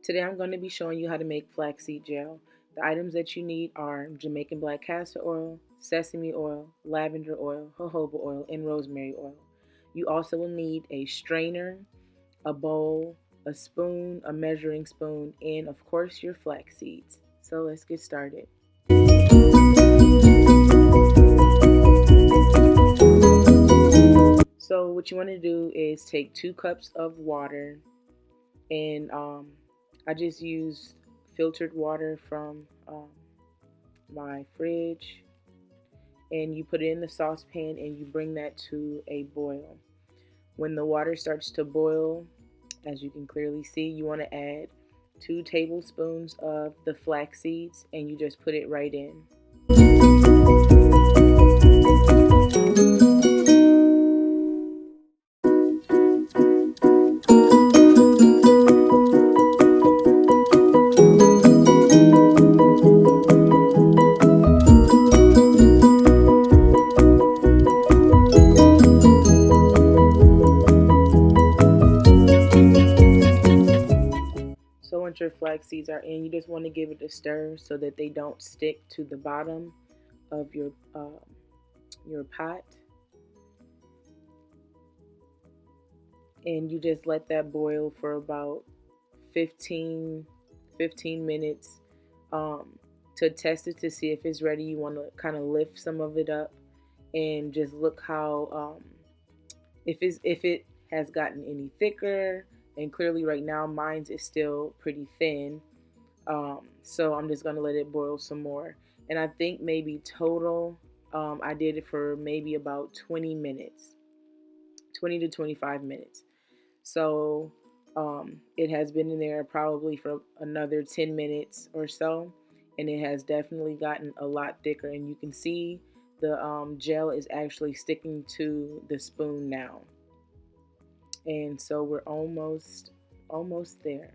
Today I'm going to be showing you how to make flaxseed gel. The items that you need are Jamaican black castor oil, sesame oil, lavender oil, jojoba oil, and rosemary oil. You also will need a strainer, a bowl, a spoon, a measuring spoon, and of course your flax seeds. So let's get started. So what you want to do is take 2 cups of water, and I just use filtered water from my fridge, and you put it in the saucepan and you bring that to a boil. When the water starts to boil, as you can clearly see, you want to add 2 tablespoons of the flax seeds, and you just put it right in. So once your flax seeds are in, you just want to give it a stir so that they don't stick to the bottom of your pot. And you just let that boil for about 15 minutes to test it to see if it's ready. You want to kind of lift some of it up and just look how if it has gotten any thicker. And clearly right now mine's is still pretty thin, so I'm just gonna let it boil some more. And I think maybe total I did it for maybe about 20 minutes, 20 to 25 minutes. So it has been in there probably for another 10 minutes or so, and it has definitely gotten a lot thicker, and you can see the gel is actually sticking to the spoon now. And so we're almost there.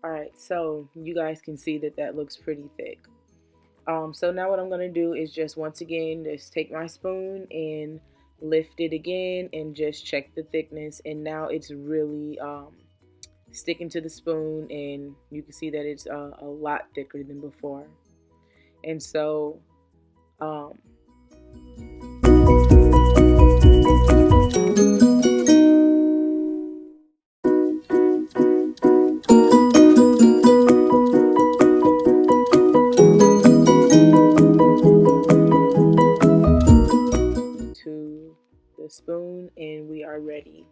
Alright, so you guys can see that looks pretty thick. So now what I'm going to do is just once again just take my spoon and lift it again and just check the thickness, and now it's really sticking to the spoon, and you can see that it's a lot thicker than before. And so to the spoon, and we are ready.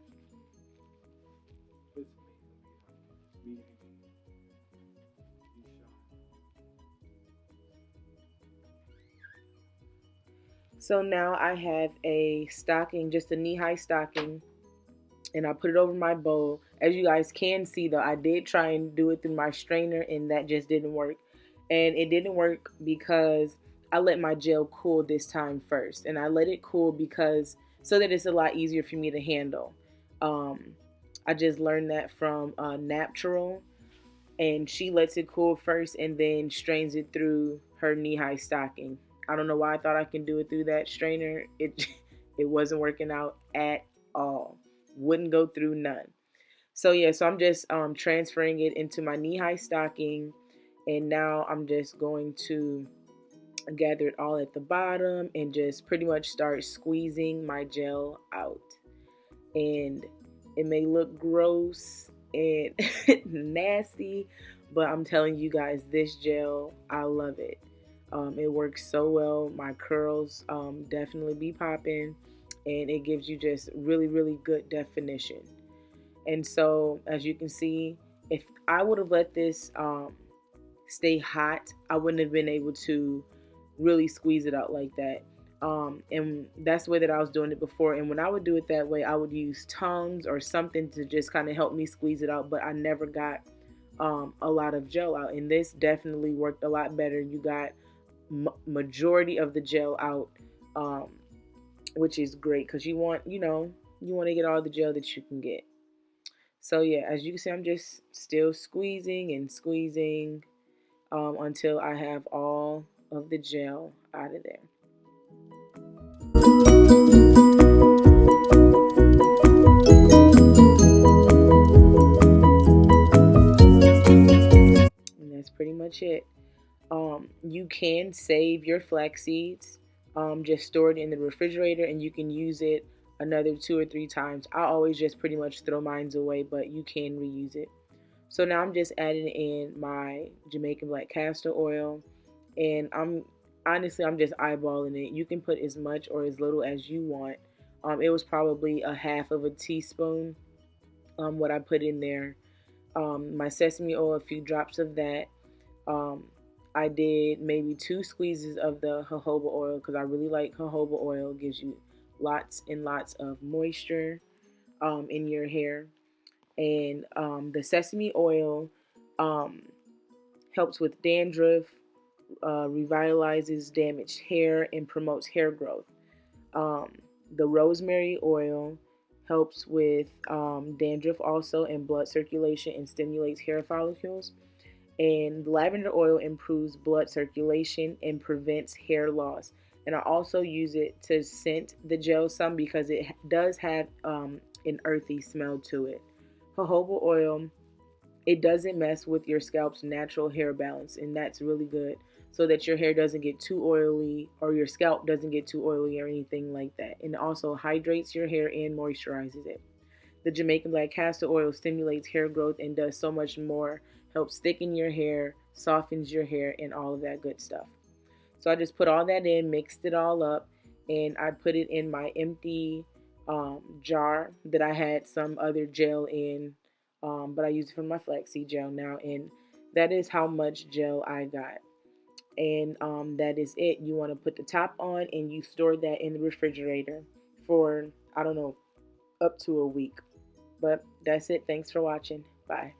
So now I have a stocking, just a knee-high stocking, and I put it over my bowl. As you guys can see though, I did try and do it through my strainer, and that just didn't work. And it didn't work because I let my gel cool this time first. And I let it cool because so that it's a lot easier for me to handle. I just learned that from Natural, and she lets it cool first and then strains it through her knee-high stocking. I don't know why I thought I can do it through that strainer. It wasn't working out at all. Wouldn't go through none. So yeah, so I'm just transferring it into my knee-high stocking, and now I'm just going to gather it all at the bottom and just pretty much start squeezing my gel out. And it may look gross and nasty, but I'm telling you guys, this gel, I love it. It works so well. My curls definitely be popping, and it gives you just really, really good definition. And so, as you can see, if I would have let this stay hot, I wouldn't have been able to really squeeze it out like that. And that's the way that I was doing it before. And when I would do it that way, I would use tongs or something to just kind of help me squeeze it out. But I never got a lot of gel out. And this definitely worked a lot better. You got majority of the gel out, which is great because you want to get all the gel that you can get. So yeah, as you can see, I'm just still squeezing and squeezing. until I have all of the gel out of there. And that's pretty much it. You can save your flax seeds, just store it in the refrigerator, and you can use it another 2 or 3 times. I always just pretty much throw mine away, but you can reuse it. So now I'm just adding in my Jamaican black castor oil, and I'm just eyeballing it. You can put as much or as little as you want. It was probably a half of a teaspoon, what I put in there. My sesame oil, a few drops of that. Um, I did maybe 2 squeezes of the jojoba oil because I really like jojoba oil. It gives you lots and lots of moisture in your hair. And the sesame oil um, helps with dandruff, revitalizes damaged hair, and promotes hair growth. Um, the rosemary oil helps with dandruff also and blood circulation and stimulates hair follicles. And lavender oil improves blood circulation and prevents hair loss. And I also use it to scent the gel some because it does have an earthy smell to it. Jojoba oil, it doesn't mess with your scalp's natural hair balance, and that's really good so that your hair doesn't get too oily or your scalp doesn't get too oily or anything like that. And it also hydrates your hair and moisturizes it. The Jamaican black castor oil stimulates hair growth and does so much more, helps thicken your hair, softens your hair, and all of that good stuff. So I just put all that in, mixed it all up, and I put it in my empty jar that I had some other gel in, but I use it for my flaxseed gel now, and that is how much gel I got. And that is it. You want to put the top on, and you store that in the refrigerator for, I don't know, up to a week. But that's it. Thanks for watching. Bye.